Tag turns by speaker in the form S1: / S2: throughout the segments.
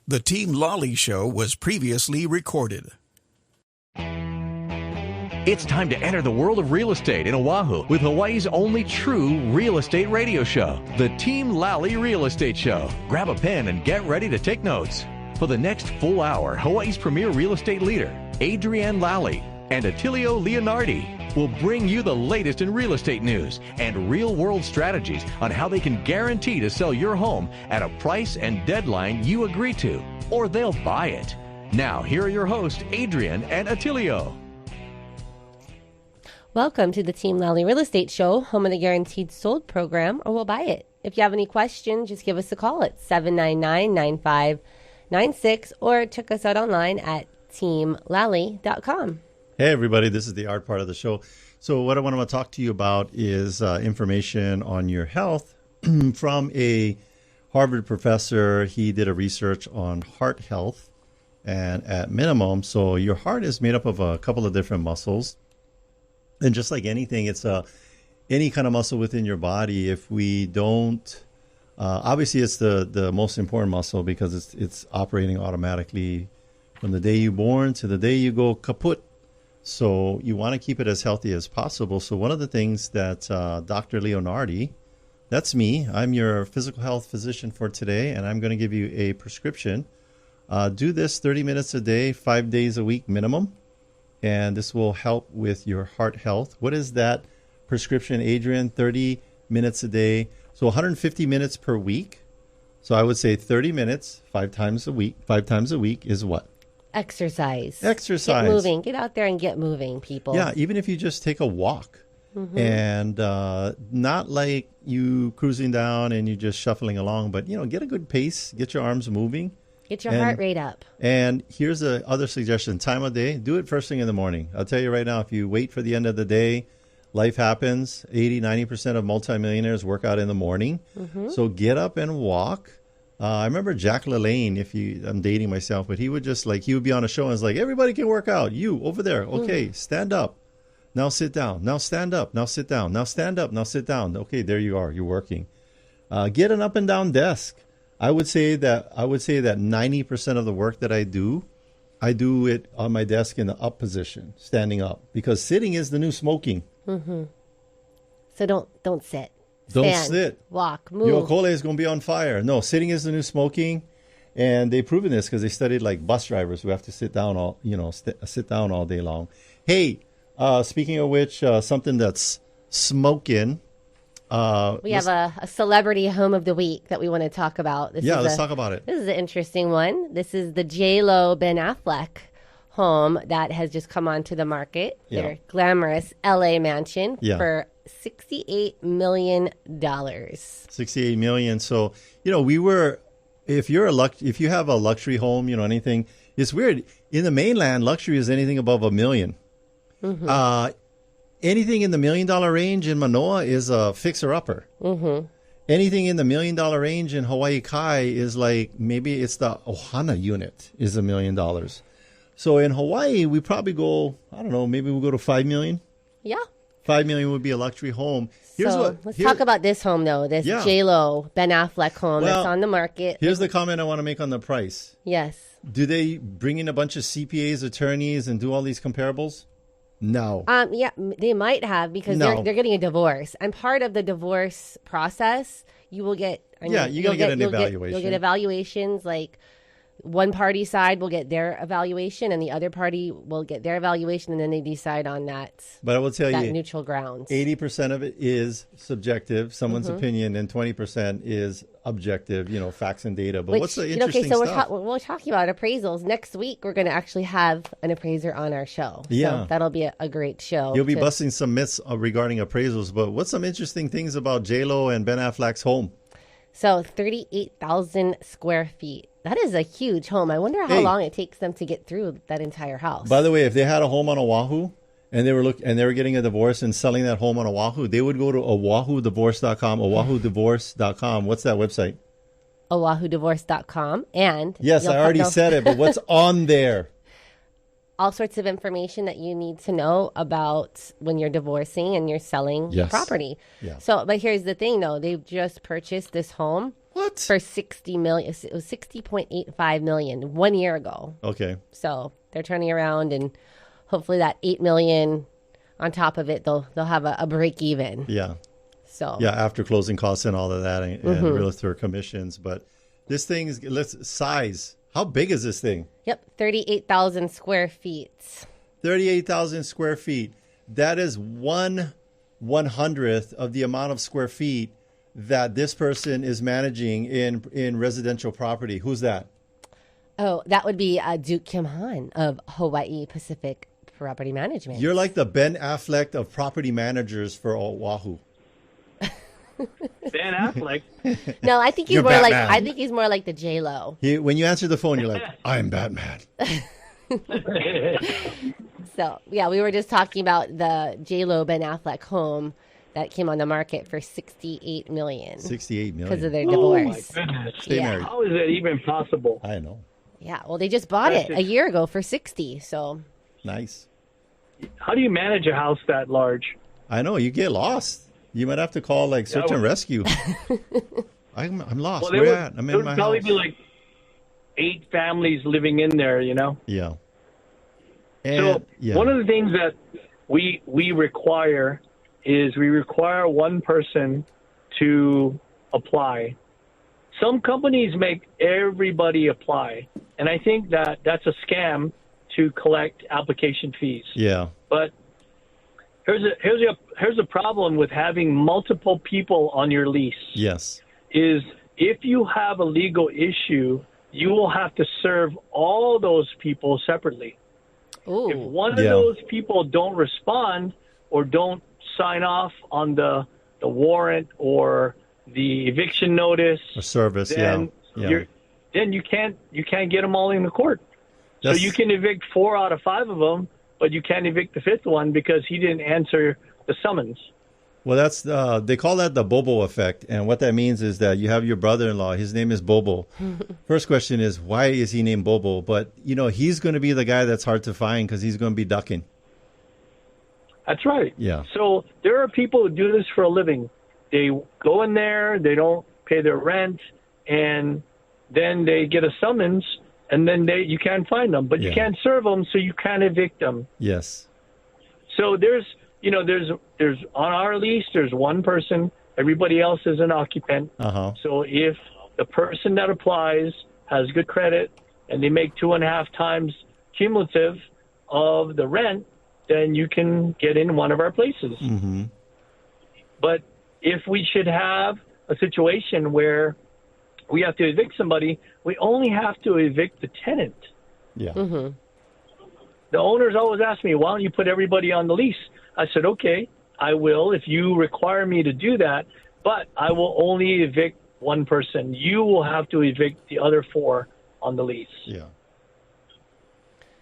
S1: The Team Lally Show was previously recorded.
S2: It's time to enter the world of real estate in Oahu with Hawaii's only true real estate radio show, the Team Lally Real Estate Show. Grab a pen and get ready to take notes. For the next full hour, Hawaii's premier real estate leader, Adrienne Lally, and Attilio Leonardi will bring you the latest in real estate news and real-world strategies on how they can guarantee to sell your home at a price and deadline you agree to, or they'll buy it. Now, here are your hosts, Adrienne and Attilio.
S3: Welcome to the Team Lally Real Estate Show, home of the Guaranteed Sold program, or we'll buy it. If you have any questions, just give us a call at 799-9596 or check us out online at teamlally.com.
S4: Hey, everybody, this is the art part of the show. So what I want to talk to you about is information on your health from a Harvard professor. He did a research on heart health and at minimum. So your heart is made up of a couple of different muscles. And just like anything, it's any kind of muscle within your body. If we don't, obviously it's the most important muscle because it's operating automatically from the day you're born to the day you go kaput. So you want to keep it as healthy as possible. So one of the things that Dr. Leonardi, that's me, I'm your physical health physician for today, and I'm going to give you a prescription. Do this 30 minutes a day, 5 days a week minimum, and this will help with your heart health. What is that prescription, Adrienne? 30 minutes a day, so 150 minutes per week. So I would say 30 minutes, 5 times a week is what?
S3: Exercise.
S4: Exercise.
S3: Get moving. Get out there and get moving, people.
S4: Yeah, even if you just take a walk and not like you cruising down and you just shuffling along, but, get a good pace, get your arms moving.
S3: Get your heart rate up. And
S4: here's the other suggestion. Time of day, do it first thing in the morning. I'll tell you right now, if you wait for the end of the day, life happens. 80-90% of multimillionaires work out in the morning. So get up and walk. I remember Jack LaLanne, I'm dating myself, but he would be on a show and it's like, everybody can work out. You over there. Okay, stand up. Now sit down. Now stand up. Now sit down. Now stand up. Now sit down. Okay, there you are. You're working. Get an up and down desk. I would say that 90% of the work that I do it on my desk in the up position, standing up, because sitting is the new smoking.
S3: So don't sit.
S4: Don't
S3: Stand,
S4: sit.
S3: Walk. Move.
S4: Your cole is going to be on fire. No, sitting is the new smoking. And they've proven this because they studied like bus drivers who have to sit down all day long. Hey, speaking of which, something that's smoking.
S3: We have a celebrity home of the week that we want to talk about.
S4: Let's talk about it.
S3: This is an interesting one. This is the J-Lo Ben Affleck home that has just come onto the market.
S4: Yeah.
S3: Their glamorous LA mansion for $68 million.
S4: $68 million. So, if you have a luxury home, anything, it's weird. In the mainland, luxury is anything above $1 million. Anything in the $1 million range in Manoa is a fixer-upper. Anything in the $1 million range in Hawaii Kai is like, maybe it's the Ohana unit is $1 million. So in Hawaii, we probably go, I don't know, maybe we'll go to $5 million.
S3: Yeah.
S4: $5 million would be a luxury home.
S3: Let's talk about this home, though. This J-Lo Ben Affleck home that's on the market.
S4: Here's the comment I want to make on the price.
S3: Yes.
S4: Do they bring in a bunch of CPAs, attorneys, and do all these comparables? No.
S3: Yeah, they might have because they're getting a divorce. And part of the divorce process, you will get...
S4: you're going to get an evaluation.
S3: You'll get evaluations like... One party side will get their evaluation and the other party will get their evaluation, and then they decide on that.
S4: But I will tell you,
S3: neutral ground.
S4: 80% of it is subjective, someone's opinion, and 20% is objective, facts and data. But what's the interesting stuff?
S3: We're talking about appraisals. Next week, we're going to actually have an appraiser on our show.
S4: Yeah.
S3: So that'll be a great show.
S4: You'll be busting some myths regarding appraisals. But what's some interesting things about J-Lo and Ben Affleck's home?
S3: So 38,000 square feet. That is a huge home. I wonder how long it takes them to get through that entire house.
S4: By the way, if they had a home on Oahu and they were getting a divorce and selling that home on Oahu, they would go to oahudivorce.com, oahudivorce.com. What's that website?
S3: oahudivorce.com. And
S4: yes, I already said it, but what's on there?
S3: All sorts of information that you need to know about when you're divorcing and you're selling property.
S4: Yeah.
S3: So, but here's the thing, though. They've just purchased this home
S4: What?
S3: For 60 million. It was 60.85 million 1 year ago.
S4: Okay.
S3: So they're turning around, and hopefully that 8 million on top of it, they'll have a break even.
S4: Yeah.
S3: So
S4: Yeah, after closing costs and all of that, and realtor commissions. But this thing is, size. How big is this thing?
S3: Yep, 38,000 square feet.
S4: 38,000 square feet. That is 1/100th of the amount of square feet that this person is managing in residential property. Who's that?
S3: Oh, that would be Duke Kimhan of Hawaii Pacific Property Management.
S4: You're like the Ben Affleck of property managers for Oahu.
S5: Ben Affleck.
S3: No, I think he's
S4: You're
S3: more
S4: Batman.
S3: like the J-Lo.
S4: When you answer the phone, you're like, I'm Batman.
S3: So yeah, we were just talking about the J-Lo Ben Affleck home that came on the market for 68 million.
S4: 68 million.
S3: Because of their
S5: Oh my
S3: divorce.
S5: goodness.
S4: Stay married.
S5: How is that even possible?
S4: I know.
S3: Yeah, well, they just bought it a year ago for 60. So
S4: Nice.
S5: How do you manage a house that large?
S4: I know. You get lost. You might have to call like search and rescue. I'm lost.
S5: Well,
S4: Where at? I'm
S5: there
S4: in
S5: would
S4: my
S5: probably
S4: house.
S5: be like 8 families living in there, you know?
S4: Yeah.
S5: So one of the things that we require is we require one person to apply. Some companies make everybody apply, and I think that that's a scam to collect application fees.
S4: Yeah.
S5: But here's a problem with having multiple people on your lease.
S4: Yes.
S5: Is if you have a legal issue, you will have to serve all those people separately.
S3: ooh.
S5: If one of those people don't respond or don't sign off on the warrant or the eviction notice,
S4: A service.
S5: then then you can't get them all in the court. So you can evict 4 out of 5 of them, but you can't evict the 5th one because he didn't answer the summons.
S4: Well, that's they call that the Bobo effect, and what that means is that you have your brother-in-law. His name is Bobo. First question is, why is he named Bobo? But he's going to be the guy that's hard to find because he's going to be ducking.
S5: That's right.
S4: Yeah.
S5: So there are people who do this for a living. They go in there, they don't pay their rent, and then they get a summons, and then you can't find them, but you can't serve them, so you can't evict them.
S4: Yes.
S5: So there's on our lease, there's one person. Everybody else is an occupant.
S4: Uh-huh.
S5: So if the person that applies has good credit and they make 2.5 times cumulative of the rent, then you can get in one of our places.
S4: Mm-hmm.
S5: But if we should have a situation where we have to evict somebody, we only have to evict the tenant.
S4: Yeah.
S3: Mm-hmm.
S5: The owners always ask me, why don't you put everybody on the lease? I said, okay, I will if you require me to do that, but I will only evict one person. You will have to evict the other 4 on the lease.
S4: Yeah.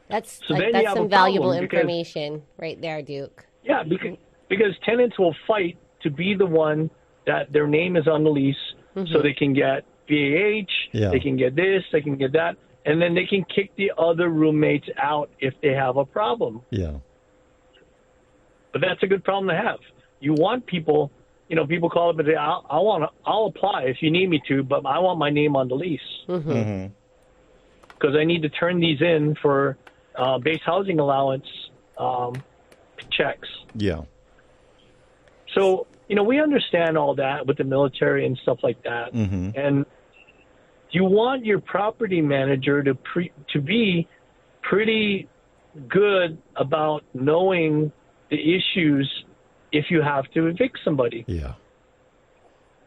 S3: That's
S5: So then you have
S3: some
S5: a
S3: valuable
S5: problem because-
S3: information right there, Duke.
S5: Yeah, because tenants will fight to be the one that their name is on the lease so they can get VAH, they can get this, they can get that, and then they can kick the other roommates out if they have a problem.
S4: Yeah.
S5: But that's a good problem to have. You want people, people call up and say, I'll apply if you need me to, but I want my name on the lease.
S4: Mm-hmm.
S5: Because I need to turn these in for base housing allowance checks.
S4: Yeah.
S5: So, we understand all that with the military and stuff like that.
S4: Mm-hmm.
S5: And you want your property manager to be pretty good about knowing the issues if you have to evict somebody.
S4: Yeah.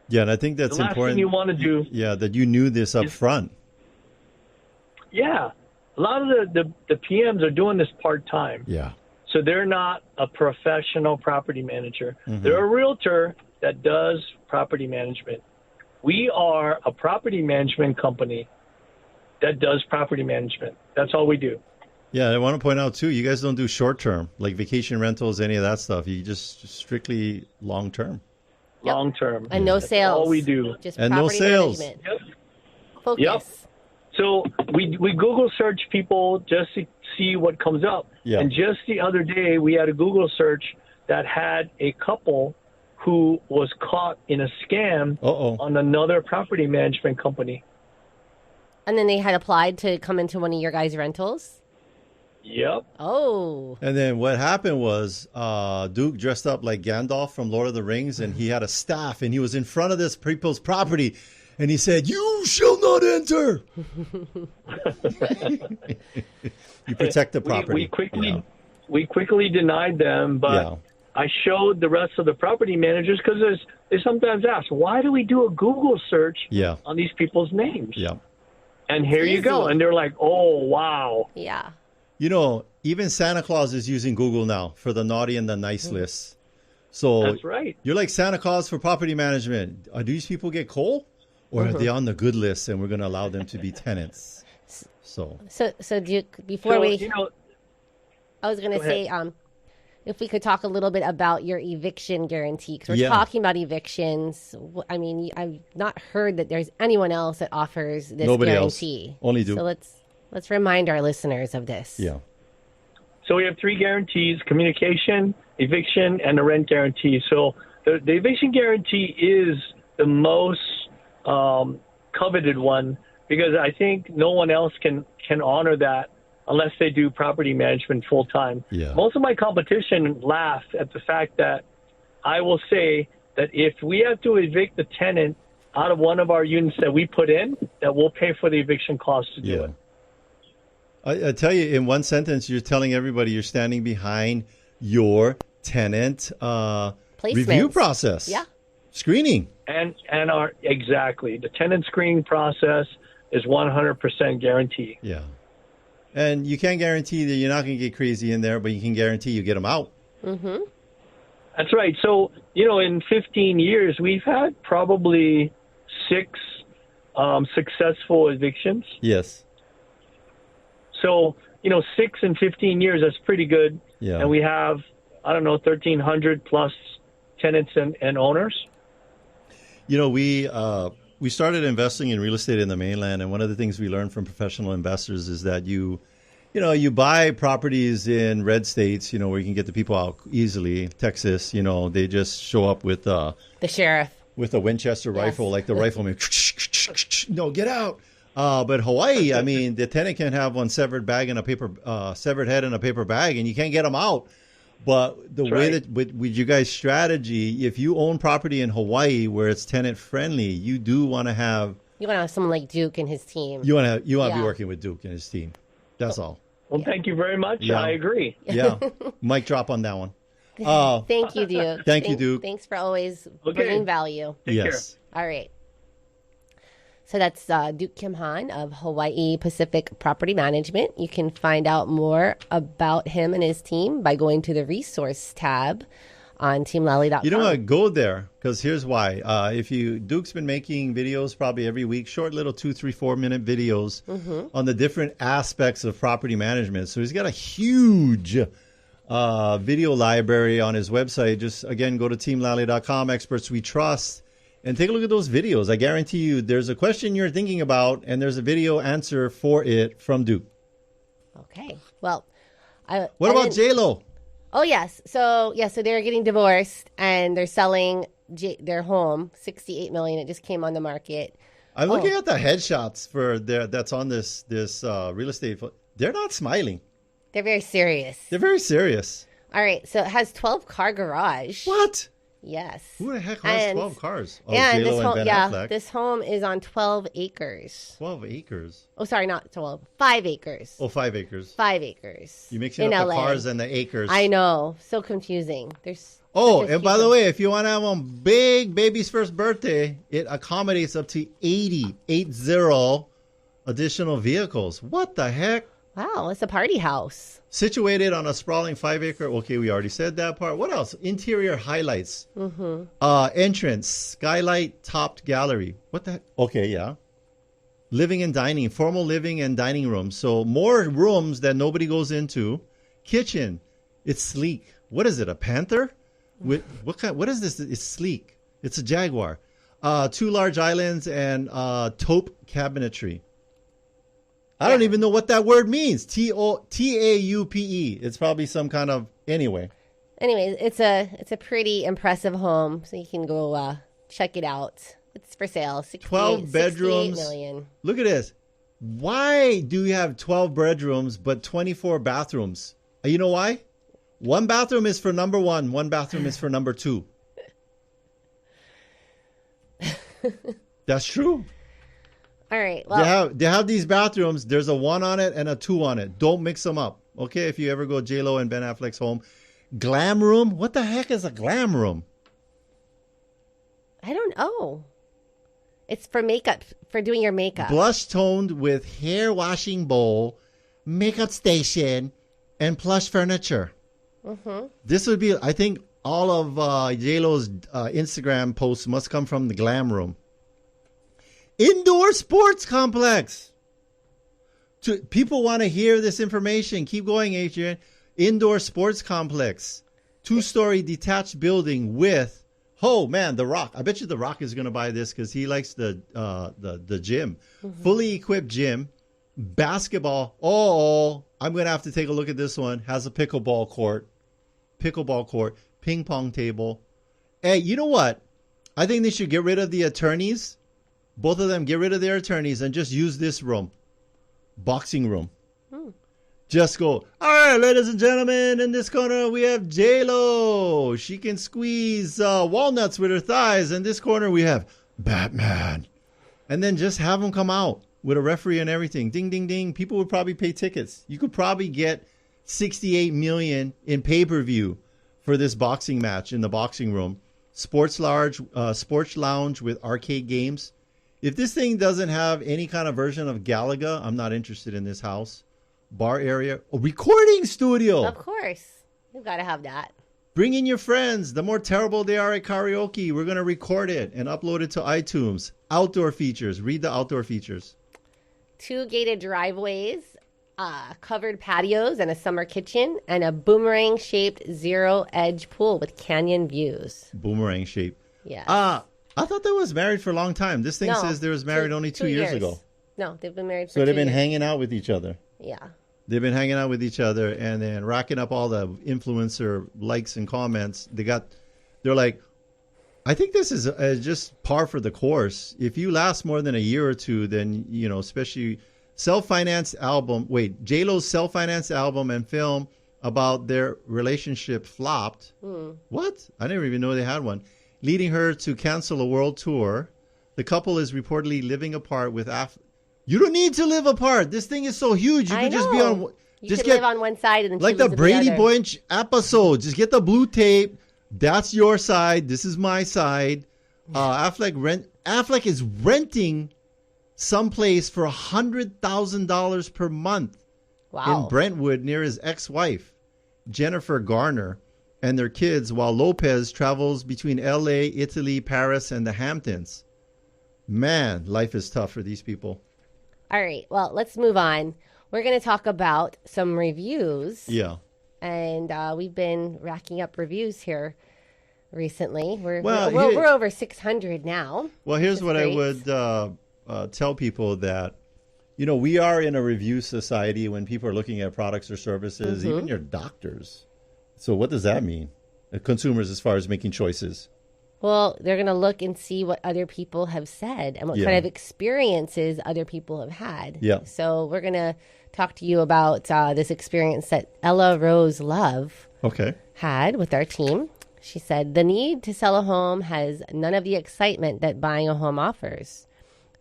S4: Yeah, and I think that's
S5: The last
S4: important.
S5: thing you want to do.
S4: Yeah, that you knew this up front.
S5: Yeah. A lot of the PMs are doing this part-time.
S4: Yeah.
S5: So they're not a professional property manager.
S4: Mm-hmm.
S5: They're a realtor that does property management. We are a property management company that does property management. That's all we do.
S4: Yeah, I want to point out, too, you guys don't do short-term, like vacation rentals, any of that stuff. You just strictly long-term.
S3: Yep.
S5: Long-term.
S3: And no sales.
S5: all we do.
S3: Just
S4: And no
S3: property
S4: sales.
S3: management.
S5: Yep.
S3: Focus.
S5: Yep. So we Google search people just to see what comes up.
S4: Yeah.
S5: And just the other day, we had a Google search that had a couple who was caught in a scam on another property management company.
S3: And then they had applied to come into one of your guys' rentals?
S5: Yep.
S3: Oh.
S4: And then what happened was Duke dressed up like Gandalf from Lord of the Rings, and he had a staff, and he was in front of this people's property, and he said, "You shall not enter." You protect the property.
S5: We quickly denied them, but I showed the rest of the property managers because they sometimes ask, why do we do a Google search on these people's names?
S4: Yeah.
S5: And here you go. And they're like, oh, wow.
S3: Yeah.
S4: You know, even Santa Claus is using Google now for the naughty and the nice lists. So
S5: that's right.
S4: You're like Santa Claus for property management. Do these people get coal? Or are they on the good list and we're going to allow them to be tenants? So
S3: Duke, before I was going to say, if we could talk a little bit about your eviction guarantee, because we're talking about evictions. I mean, I've not heard that there's anyone else that offers this guarantee.
S4: Else. Only Duke.
S3: So let's remind our listeners of this.
S4: Yeah.
S5: So we have 3 guarantees: communication, eviction, and the rent guarantee. So the eviction guarantee is the most coveted one because I think no one else can honor that unless they do property management full time.
S4: Yeah.
S5: Most of my competition laugh at the fact that I will say that if we have to evict the tenant out of one of our units that we put in, that we'll pay for the eviction costs to do it.
S4: I tell you, in one sentence, you're telling everybody you're standing behind your tenant review process.
S3: Yeah.
S4: Screening.
S5: And the tenant screening process is 100% guarantee.
S4: Yeah. And you can't guarantee that you're not going to get crazy in there, but you can guarantee you get them out.
S3: Mm-hmm.
S5: That's right. So, in 15 years, we've had probably 6 successful evictions.
S4: Yes.
S5: So, 6 in 15 years, that's pretty good.
S4: Yeah.
S5: And we have, 1,300 plus tenants and owners.
S4: We started investing in real estate in the mainland, and one of the things we learned from professional investors is that you buy properties in red states, where you can get the people out easily. Texas, they just show up with
S3: the sheriff
S4: with a Winchester rifle, like the rifleman. No, get out. But Hawaii, I mean, the tenant can have one severed head in a paper bag, and you can't get them out. But the way that with you guys' strategy, if you own property in Hawaii where it's tenant friendly, you do want to have.
S3: You want to have someone like Duke and his team.
S4: You want to be working with Duke and his team. That's all.
S5: Well, thank you very much. Yeah. I agree.
S4: Yeah, mic drop on that one.
S3: Thank you, Duke.
S4: Thank you, Duke.
S3: Thanks for always bringing value.
S5: Take care.
S3: All right. So that's Duke Kimhan of Hawaii Pacific Property Management. You can find out more about him and his team by going to the resource tab on teamlally.com.
S4: You know what? Go there, because here's why. Duke's been making videos probably every week, short little 2, 3, 4 minute videos on the different aspects of property management. So he's got a huge video library on his website. Just, again, go to teamlally.com, experts we trust. And take a look at those videos. I guarantee you there's a question you're thinking about, and there's a video answer for it from Duke.
S3: Okay. Well,
S4: what about J-Lo?
S3: Oh, yes. So they're getting divorced, and they're selling their home, $68 million. It just came on the market.
S4: I'm looking at the headshots that's on this real estate. They're not smiling.
S3: They're very serious.
S4: They're very serious.
S3: All right. So it has 12-car garage.
S4: What?
S3: Yes.
S4: Who the heck has 12 cars? Oh,
S3: and
S4: J-Lo and Ben Affleck.
S3: This home is on 12 acres.
S4: 12 acres?
S3: Oh, sorry, not 12. 5 acres.
S4: Oh, 5 acres.
S3: 5 acres.
S4: You're mixing up the cars and the acres.
S3: I know. So confusing.
S4: And by the way, if you want to have a big baby's first birthday, it accommodates up to 80 additional vehicles. What the heck?
S3: Wow, it's a party house.
S4: Situated on a sprawling 5-acre. Okay, we already said that part. What else? Interior highlights. Entrance, skylight, topped gallery. What the heck? Okay, yeah. Living and dining, formal living and dining rooms. So more rooms that nobody goes into. Kitchen, it's sleek. What is it? A panther? What is this? It's sleek. It's a Jaguar. 2 large islands and taupe cabinetry. I don't even know what that word means. Taupe. It's probably some kind of, anyway.
S3: anyways, it's a pretty impressive home, so you can go check it out. It's for sale.
S4: 12 bedrooms.
S3: 68 million.
S4: Look at this. Why do you have 12 bedrooms but 24 bathrooms? You know why? One bathroom is for number one. One bathroom is for number two. That's true.
S3: All right. Well,
S4: they have these bathrooms. There's a 1 on it and a 2 on it. Don't mix them up. Okay, if you ever go J-Lo and Ben Affleck's home. Glam room? What the heck is a glam room?
S3: I don't know. It's for makeup, for doing your makeup.
S4: Blush toned with hair washing bowl, makeup station, and plush furniture. Mm-hmm. This would be, I think, all of J-Lo's Instagram posts must come from the glam room. Indoor sports complex. People want to hear this information. Keep going, Adrienne. Indoor sports complex. 2-story detached building with, oh man, The Rock. I bet you The Rock is going to buy this because he likes the gym. Mm-hmm. Fully equipped gym. Basketball. Oh, I'm going to have to take a look at this one. Has a pickleball court. Ping pong table. Hey, you know what? I think they should get rid of the attorneys. Both of them get rid of their attorneys and just use this room. Boxing room. Just go, all right, ladies and gentlemen, in this corner we have J-Lo. She can squeeze walnuts with her thighs. In this corner we have Batman. And then just have them come out with a referee and everything. Ding, ding, ding. People would probably pay tickets. You could probably get $68 million in pay-per-view for this boxing match in the boxing room. Sports lounge with arcade games. If this thing doesn't have any kind of version of Galaga, I'm not interested in this house. Bar area. A recording studio.
S3: Of course. You've got to have that.
S4: Bring in your friends. The more terrible they are at karaoke, we're going to record it and upload it to iTunes. Outdoor features. Read the outdoor features.
S3: 2 gated driveways, covered patios and a summer kitchen, and a boomerang-shaped zero-edge pool with canyon views.
S4: Boomerang shape.
S3: Yes.
S4: I thought they was married for a long time. This thing says they was married only 2 years ago.
S3: No, they've been married for 2
S4: years. So they've been
S3: years.
S4: hanging out with each other.
S3: Yeah.
S4: They've been hanging out with each other and then racking up all the influencer likes and comments. They're like, I think this is just par for the course. If you last more than a year or two, then, you know, especially self-financed album. Wait, J-Lo's self-financed album and film about their relationship flopped. What? I didn't even know they had one. Leading her to cancel a world tour. The couple is reportedly living apart with You don't need to live apart. This thing is so huge. You can just be on.
S3: You can live on one side and then
S4: like the Brady Bunch episode. Just get the blue tape. That's your side. This is my side. Affleck is renting someplace for $100,000 per month in Brentwood near his ex-wife, Jennifer Garner, and their kids, while Lopez travels between L.A., Italy, Paris, and the Hamptons. Man, life is tough for these people.
S3: All right. Well, let's move on. We're going to talk about some reviews.
S4: Yeah.
S3: And we've been racking up reviews here recently. We're over 600 now.
S4: Well, here's what great. I would tell people that, you know, we are in a review society when people are looking at products or services, even your doctors. So what does that mean? Consumers as far as making choices.
S3: Well, they're going to look and see what other people have said and what kind of experiences other people have had.
S4: Yeah.
S3: So we're going to talk to you about this experience that Ella Rose Love had with our team. She said, the need to sell a home has none of the excitement that buying a home offers.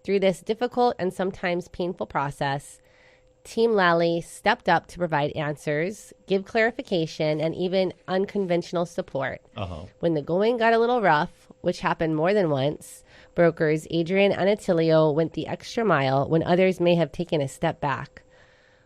S3: Through this difficult and sometimes painful process, Team Lally stepped up to provide answers, give clarification, and even unconventional support. When the going got a little rough, which happened more than once, brokers Adrienne and Attilio went the extra mile when others may have taken a step back.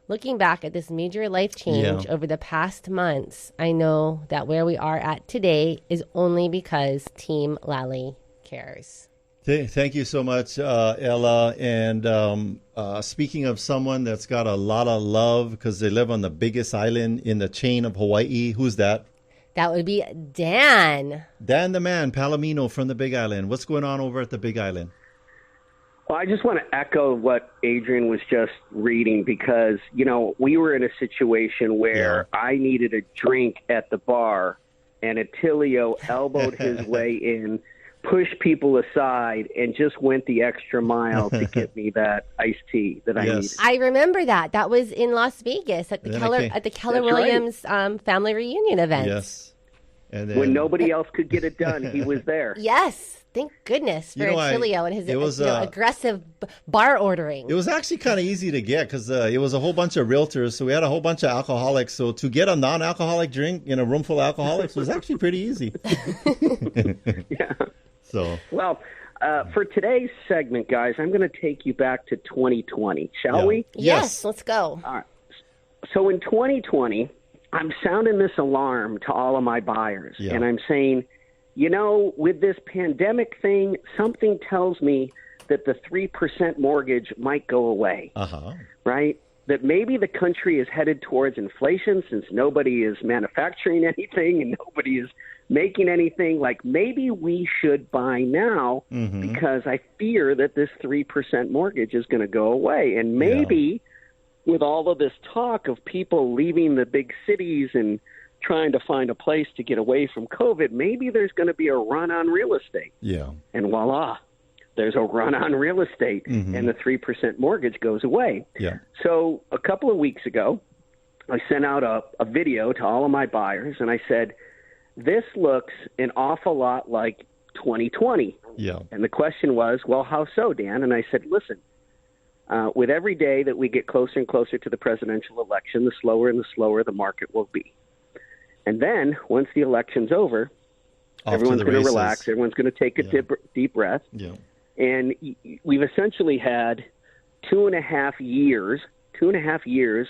S3: Looking back at this major life change over the past months, I know that where we are at today is only because Team Lally cares.
S4: Thank you so much, Ella. And speaking of someone that's got a lot of love because they live on the biggest island in the chain of Hawaii, who's that?
S3: That would be Dan.
S4: Dan the man, Polimino from the Big Island. What's going on over at the Big Island?
S6: Well, I just want to echo what Adrienne was just reading because, you know, we were in a situation where I needed a drink at the bar and Attilio elbowed his way in, pushed people aside, and just went the extra mile to get me that iced tea that I needed.
S3: I remember that. That was in Las Vegas at the Keller Williams family reunion event.
S4: Yes. And then,
S6: when nobody else could get it done, he was there.
S3: Yes. Thank goodness for Attilio and his aggressive bar ordering.
S4: It was actually kind of easy to get because it was a whole bunch of realtors. So we had a whole bunch of alcoholics. So to get a non-alcoholic drink in a room full of alcoholics was actually pretty easy.
S6: Yeah.
S4: So
S6: well, for today's segment, guys, I'm going to take you back to 2020. Shall we?
S3: Yes, let's go.
S6: All right. So in 2020, I'm sounding this alarm to all of my buyers, and I'm saying, you know, with this pandemic thing, something tells me that the 3% mortgage might go away, right? That maybe the country is headed towards inflation since nobody is manufacturing anything and nobody is making anything. Like maybe we should buy now because I fear that this 3% mortgage is going to go away. And maybe with all of this talk of people leaving the big cities and trying to find a place to get away from COVID, maybe there's going to be a run on real estate.
S4: Yeah.
S6: And voila, there's a run on real estate and the 3% mortgage goes away.
S4: Yeah.
S6: So a couple of weeks ago, I sent out a video to all of my buyers and I said, this looks an awful lot like 2020.
S4: Yeah.
S6: And the question was, well, how so, Dan? And I said, listen, with every day that we get closer and closer to the presidential election, the slower and the slower the market will be. And then once the election's over, everyone's going to relax. Everyone's going to take a deep breath.
S4: Yeah.
S6: And we've essentially had 2.5 years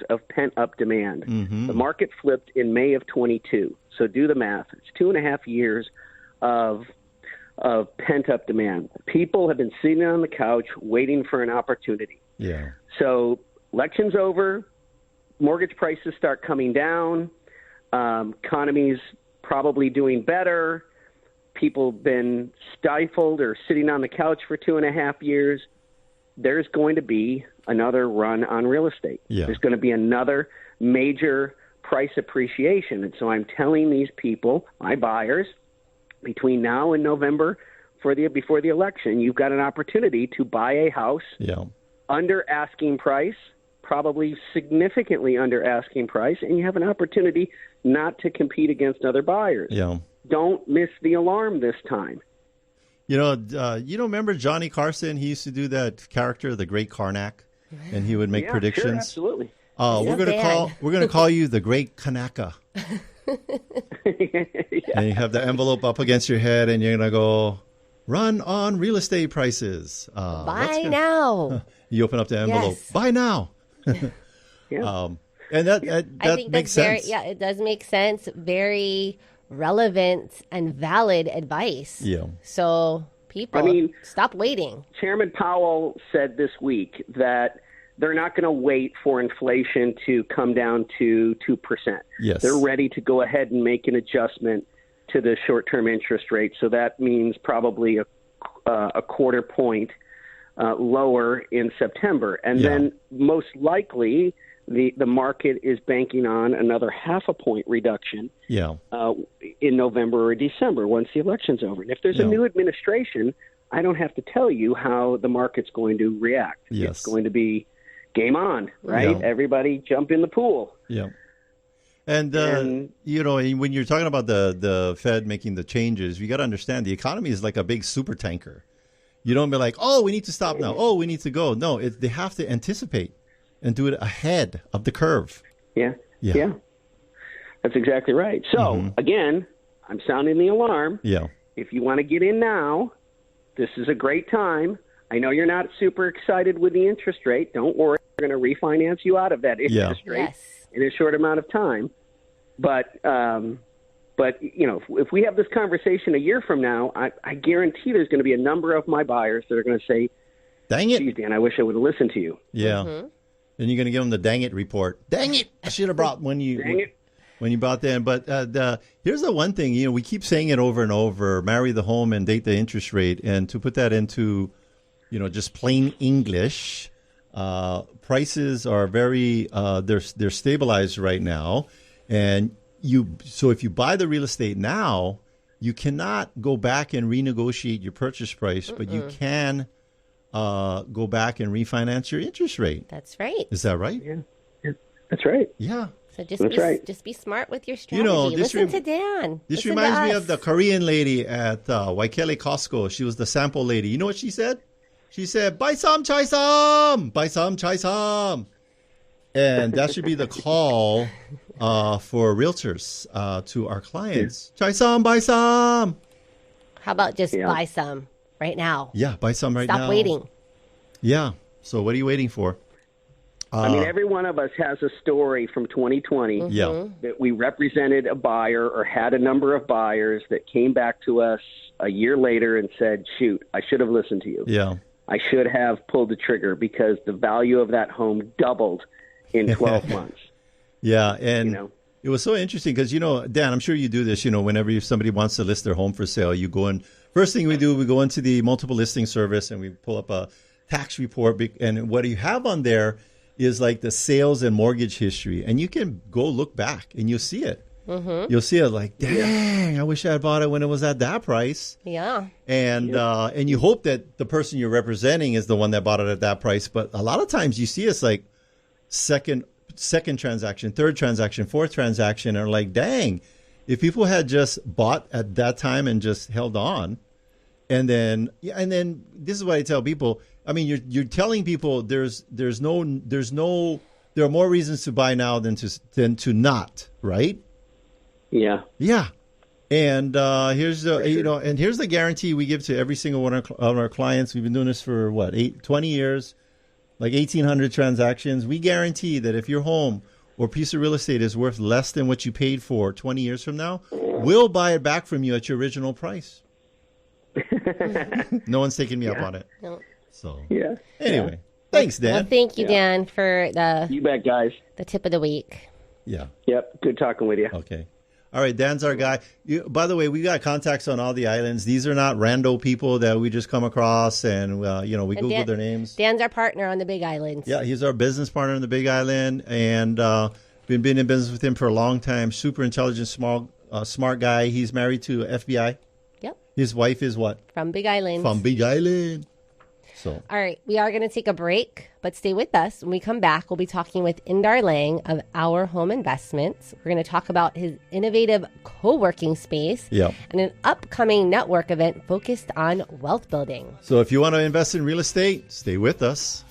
S6: of pent-up demand. The market flipped in May of 22. So do the math. It's 2.5 years of pent-up demand. People have been sitting on the couch waiting for an opportunity.
S4: Yeah.
S6: So election's over, mortgage prices start coming down, economy's probably doing better, people have been stifled or sitting on the couch for 2.5 years. There's going to be another run on real estate.
S4: Yeah.
S6: There's going to be another major price appreciation. And so I'm telling these people, my buyers, between now and November before the election, you've got an opportunity to buy a house under asking price, probably significantly under asking price, and you have an opportunity not to compete against other buyers.
S4: Yeah.
S6: Don't miss the alarm this time.
S4: You know, remember Johnny Carson? He used to do that character, the Great Karnak, and he would make predictions.
S6: Sure, absolutely.
S4: We're gonna call you the Great Kanaka. And you have the envelope up against your head, and you're gonna go, run on real estate prices.
S3: Buy now.
S4: You open up the envelope.
S3: Yes.
S4: Buy now. And that
S3: I think
S4: makes sense.
S3: It does make sense. Very relevant and valid advice.
S4: Yeah.
S3: So people, stop waiting.
S6: Chairman Powell said this week that they're not going to wait for inflation to come down to 2%.
S4: Yes.
S6: They're ready to go ahead and make an adjustment to the short-term interest rate. So that means probably a quarter point lower in September. And then most likely the market is banking on another 0.5 point reduction in November or December once the election's over. And if there's a new administration, I don't have to tell you how the market's going to react.
S4: Yes.
S6: It's going to be game on, right?
S4: Yeah.
S6: Everybody jump in the pool.
S4: Yeah. And when you're talking about the Fed making the changes, you got to understand the economy is like a big super tanker. You don't be like, oh, we need to stop now. Oh, we need to go. No, they have to anticipate and do it ahead of the curve.
S6: Yeah. That's exactly right. So, again, I'm sounding the alarm.
S4: Yeah.
S6: If you want to get in now, this is a great time. I know you're not super excited with the interest rate. Don't worry. We're going to refinance you out of that interest rate in a short amount of time. But if we have this conversation a year from now, I guarantee there's going to be a number of my buyers that are going to say,
S4: dang it,
S6: geez, Dan, I wish I would have listened to you.
S4: Yeah. And you're going to give them the dang it report. Dang it, I should have brought when you bought that. But here's the one thing, we keep saying it over and over, marry the home and date the interest rate. And to put that into, just plain English, prices are very, they're stabilized right now. And So if you buy the real estate now, you cannot go back and renegotiate your purchase price, but you can go back and refinance your interest rate.
S3: That's right.
S4: Is that right?
S6: Yeah. That's right.
S4: Yeah.
S3: So just be smart with your strategy. Listen to Dan.
S4: This reminds me of the Korean lady at Waikele Costco. She was the sample lady. You know what she said? She said, "Buy some, chai some. Buy some, chai some." And that should be the call for realtors to our clients. Chai some, buy some.
S3: How about just buy some right now?
S4: Yeah, buy some right now.
S3: Stop waiting.
S4: Yeah. So what are you waiting for?
S6: I mean, every one of us has a story from 2020 that we represented a buyer or had a number of buyers that came back to us a year later and said, shoot, I should have listened to you.
S4: Yeah.
S6: I should have pulled the trigger because the value of that home doubled in 12 months.
S4: Yeah, and it was so interesting because, Dan, I'm sure you do this, whenever somebody wants to list their home for sale, you go in. First thing we do, we go into the multiple listing service and we pull up a tax report. And what you have on there is like the sales and mortgage history. And you can go look back and you'll see it. Mm-hmm. You'll see it like, dang, I wish I had bought it when it was at that price.
S3: Yeah.
S4: And you hope that the person you're representing is the one that bought it at that price. But a lot of times you see it's like second transaction, third transaction, fourth transaction, are like, dang, if people had just bought at that time and just held on, and then this is what I tell people. I mean, you're telling people there are more reasons to buy now than to not, right?
S6: Yeah.
S4: Yeah. And here's the guarantee we give to every single one of our clients. We've been doing this for 20 years. Like 1,800 transactions. We guarantee that if your home or piece of real estate is worth less than what you paid for 20 years from now, we'll buy it back from you at your original price. No one's taking me up on it.
S3: No.
S4: So anyway, thanks, Dan.
S3: Well, thank you, Dan, for
S6: you bet, guys.
S3: The tip of the week.
S4: Yeah.
S6: Yep. Good talking with you.
S4: Okay. All right, Dan's our guy. By the way, we got contacts on all the islands. These are not rando people that we just come across and, we Google their names.
S3: Dan's our partner on the Big Island.
S4: Yeah, he's our business partner on the Big Island, and been in business with him for a long time. Super intelligent, smart guy. He's married to FBI.
S3: Yep.
S4: His wife is what?
S3: From Big Island.
S4: From Big Island. So.
S3: All right, we are going to take a break, but stay with us. When we come back, we'll be talking with Indar Lange of Our Home Investments. We're going to talk about his innovative co-working space and an upcoming network event focused on wealth building.
S4: So if you want to invest in real estate, stay with us.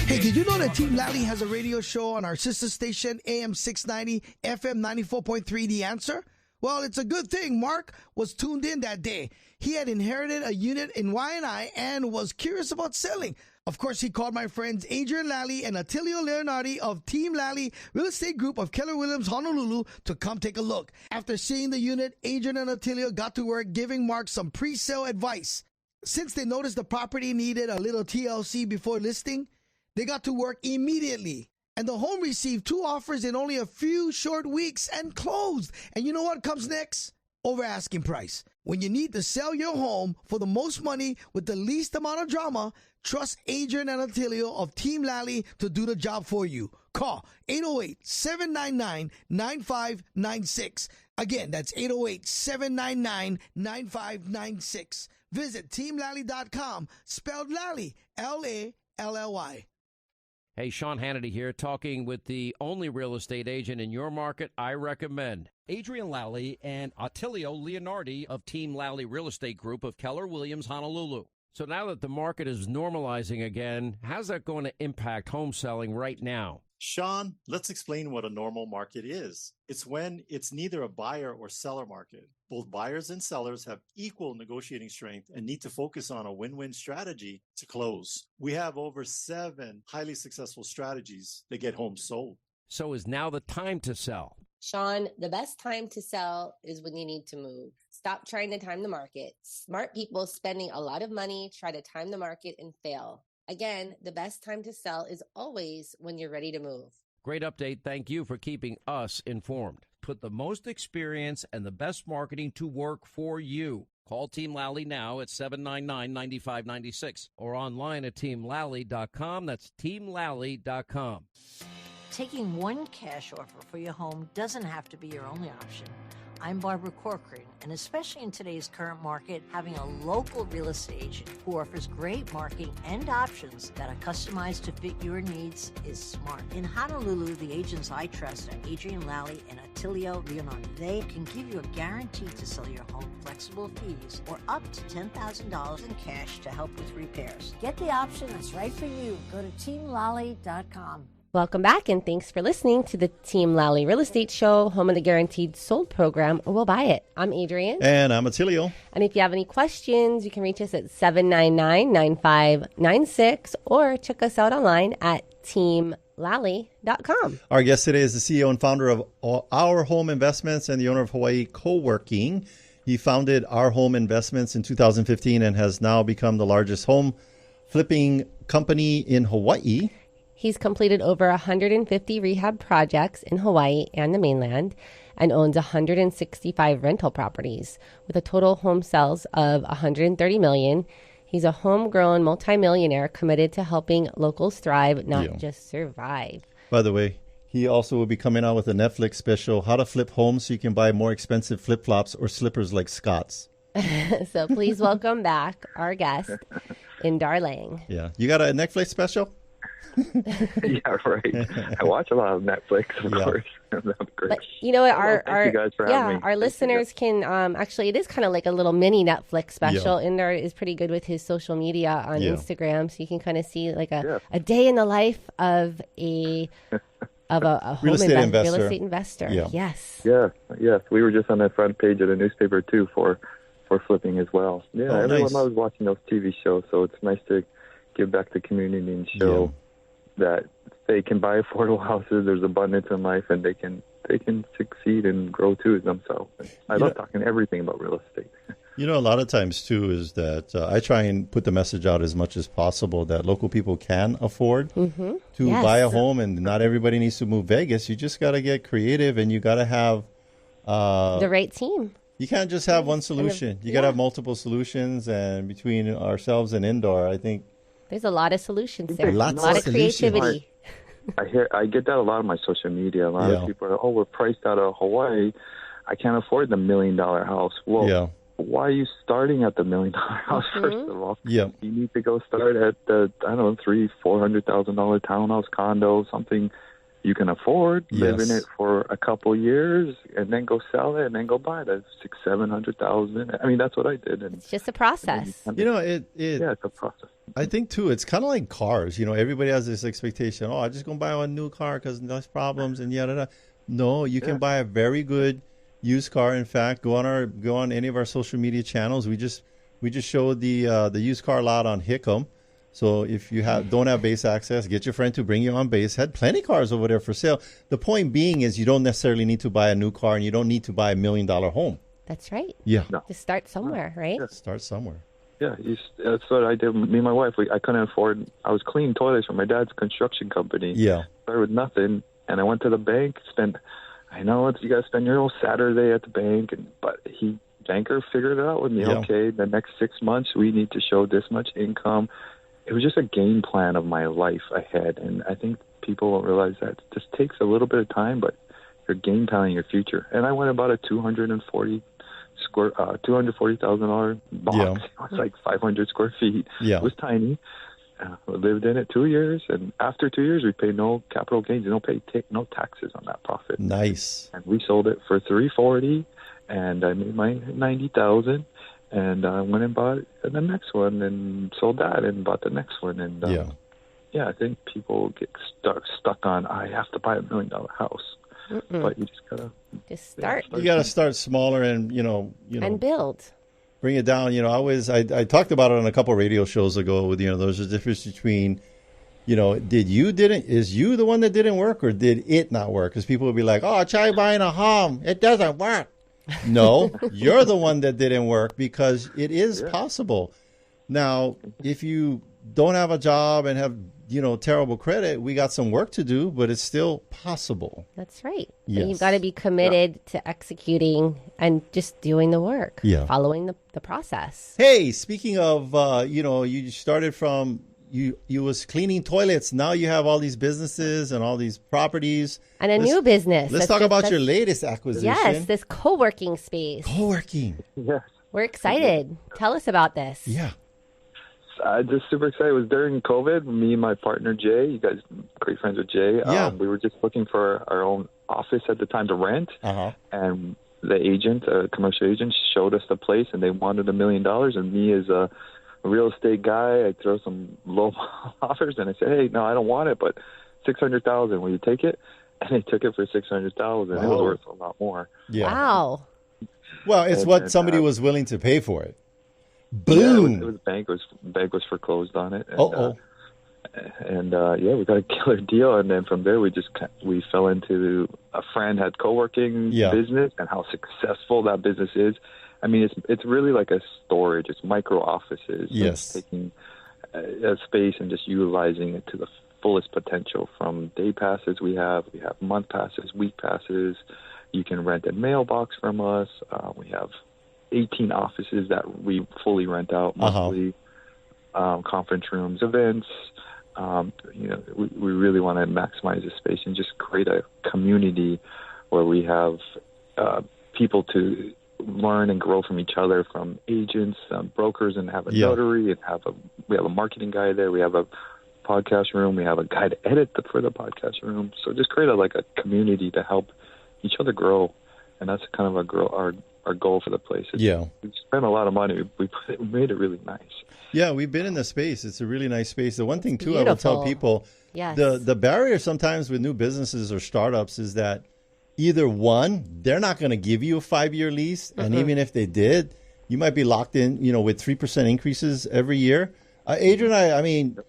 S7: Hey, did you know that Team Lally has a radio show on our sister station, AM 690, FM 94.3, The Answer? Well, it's a good thing Mark was tuned in that day. He had inherited a unit in Y&I and was curious about selling. Of course, he called my friends Adrienne Lally and Attilio Leonardi of Team Lally Real Estate Group of Keller Williams, Honolulu, to come take a look. After seeing the unit, Adrienne and Attilio got to work giving Mark some pre-sale advice. Since they noticed the property needed a little TLC before listing, they got to work immediately. And the home received 2 offers in only a few short weeks and closed. And you know what comes next? Over asking price. When you need to sell your home for the most money with the least amount of drama, trust Adrienne and Attilio of Team Lally to do the job for you. Call 808-799-9596. Again, that's 808-799-9596. Visit teamlally.com, spelled Lally, Lally.
S8: Hey, Sean Hannity here, talking with the only real estate agent in your market I recommend. Adrienne Lally and Attilio Leonardi of Team Lally Real Estate Group of Keller Williams, Honolulu. So now that the market is normalizing again, how's that going to impact home selling right now?
S4: Sean, let's explain what a normal market is. It's when it's neither a buyer or seller market. Both buyers and sellers have equal negotiating strength and need to focus on a win-win strategy to close. We have over 7 highly successful strategies that get homes sold.
S8: So is now the time to sell?
S3: Sean, the best time to sell is when you need to move. Stop trying to time the market. Smart people spending a lot of money try to time the market and fail. Again, the best time to sell is always when you're ready to move.
S8: Great update. Thank you for keeping us informed. Put the most experience and the best marketing to work for you. Call Team Lally now at 799-9596 or online at teamlally.com. That's teamlally.com.
S9: Taking one cash offer for your home doesn't have to be your only option. I'm Barbara Corcoran, and especially in today's current market, having a local real estate agent who offers great marketing and options that are customized to fit your needs is smart. In Honolulu, the agents I trust are Adrienne Lally and Attilio Leonardo. They can give you a guarantee to sell your home, flexible fees, or up to $10,000 in cash to help with repairs. Get the option that's right for you. Go to teamlally.com.
S3: Welcome back, and thanks for listening to the Team Lally Real Estate Show, home of the Guaranteed Sold program, or we'll buy it. I'm Adrienne.
S4: And I'm Attilio.
S3: And if you have any questions, you can reach us at 799-9596 or check us out online at teamlally.com.
S4: Our guest today is the CEO and founder of Our Home Investments and the owner of Hawaii Coworking. He founded Our Home Investments in 2015 and has now become the largest home flipping company in Hawaii.
S3: He's completed over 150 rehab projects in Hawaii and the mainland and owns 165 rental properties with a total home sales of $130 million. He's a homegrown multimillionaire committed to helping locals thrive, not just survive.
S4: By the way, he also will be coming out with a Netflix special, How to Flip Homes So You Can Buy More Expensive Flip-Flops or Slippers Like Scott's.
S3: So please welcome back our guest, Indar Lange.
S4: Yeah. You got a Netflix special?
S10: Yeah, right. I watch a lot of Netflix, of course. That's great.
S3: But you know what?
S10: Thank you guys for having me.
S3: Our listeners can actually, it is kind of like a little mini Netflix special. Yeah. Indar is pretty good with his social media on Instagram, so you can kind of see like a day in the life of a
S4: real estate
S3: investor.
S4: Yeah.
S3: Yes.
S10: Yeah. We were just on the front page of the newspaper too for flipping as well. Yeah, everyone loves watching those TV shows, so it's nice to give back to the community and show that they can buy affordable houses. There's abundance in life, and they can succeed and grow too themselves. I love talking everything about real estate.
S4: You know, a lot of times too is that I try and put the message out as much as possible that local people can afford to buy a home, and not everybody needs to move Vegas. You just got to get creative, and you got to have
S3: the right team.
S4: You can't just have one solution. You got to have multiple solutions, and between ourselves and Indar, I think
S3: there's a lot of solutions there.
S4: Lots
S3: a lot of creativity.
S10: I get that a lot on my social media. A lot of people are, we're priced out of Hawaii. I can't afford the $1 million house. Well, why are you starting at the $1 million house first of all?
S4: Yeah.
S10: You need to go start at the $300,000-$400,000 townhouse condo, something you can afford, live in it for a couple years, and then go sell it, and then go buy it at $600,000-$700,000. I mean, that's what I did. And
S3: it's just a process.
S4: You know,
S10: it's a process.
S4: I think too, it's kind of like cars. You know, everybody has this expectation. I'm just gonna buy a new car because there's problems and yada. No, you can buy a very good used car. In fact, go on any of our social media channels. We just showed the used car lot on Hickam. So if you don't have base access, get your friend to bring you on base. Had plenty of cars over there for sale. The point being is you don't necessarily need to buy a new car, and you don't need to buy $1 million home.
S3: That's right.
S4: Yeah.
S3: Just start somewhere, right?
S4: Start somewhere.
S10: Yeah, that's what I did. Me and my wife, I couldn't afford. I was cleaning toilets for my dad's construction company.
S4: Yeah.
S10: Started with nothing, and I went to the bank. I know you got to spend your whole Saturday at the bank, but banker figured it out with me.
S4: Yeah.
S10: Okay, the next 6 months we need to show this much income. It was just a game plan of my life ahead, and I think people won't realize that it just takes a little bit of time, but you're game planning your future. And I went about a $240,000 box.
S4: Yeah.
S10: It's like 500 square feet.
S4: Yeah.
S10: It was tiny. We lived in it 2 years, and after 2 years, we paid no capital gains. You don't pay no taxes on that profit.
S4: Nice.
S10: And we sold it for $340,000, and I made my $90,000. And I went and bought the next one and sold that and bought the next one. And I think people get stuck on, I have to buy $1 million house. But you just got to
S3: start.
S4: You got to start smaller and,
S3: and build.
S4: Bring it down. I talked about it on a couple of radio shows ago with, there's a difference between, is you the one that didn't work, or did it not work? Because people would be like, try buying a home. It doesn't work. No, you're the one that didn't work, because it is possible. Now, if you don't have a job and have, terrible credit, we got some work to do, but it's still possible.
S3: That's right.
S4: Yes.
S3: And you've got to be committed to executing and just doing the work, following the process.
S4: Hey, speaking of, you started from you was cleaning toilets. Now you have all these businesses and all these properties.
S3: And a new business.
S4: Let's talk about your latest acquisition.
S3: Yes, this co-working space.
S4: Co-working.
S10: Yes.
S3: We're excited. Tell us about this.
S4: Yeah.
S10: Just super excited. It was during COVID. Me and my partner, Jay, you guys great friends with Jay.
S4: Yeah.
S10: We were just looking for our own office at the time to rent.
S4: Uh-huh.
S10: And the agent, a commercial agent, showed us the place, and they wanted $1 million. And me as a real estate guy, I throw some low offers, and I said, hey, no, I don't want it, but $600,000. Will you take it? And they took it for $600,000. Wow. It was worth a lot more.
S4: Yeah.
S3: Wow.
S4: Well, it's what somebody was willing to pay for it. Boom.
S10: Yeah, it was bank was foreclosed on it.
S4: And,
S10: we got a killer deal. And then from there, we fell into a friend had co-working business and how successful that business is. I mean, it's really like a storage. It's micro offices.
S4: Yes.
S10: Taking a space and just utilizing it to the fullest potential. From day passes we have month passes, week passes. You can rent a mailbox from us. We have 18 offices that we fully rent out monthly, conference rooms, events. We really want to maximize the space and just create a community where we have people to learn and grow from each other, from agents, brokers, and have a notary, and we have a marketing guy there. We have a podcast room. We have a guy to edit for the podcast room. So just create a community to help each other grow, and that's kind of our goal for the place. We spent a lot of money. We made it really nice.
S4: Yeah, we've been in the space. It's a really nice space. The one thing, too, I will tell people, the barrier sometimes with new businesses or startups is that either one, they're not going to give you a 5-year lease, and even if they did, you might be locked in, with 3% increases every year. Adrienne, I mean,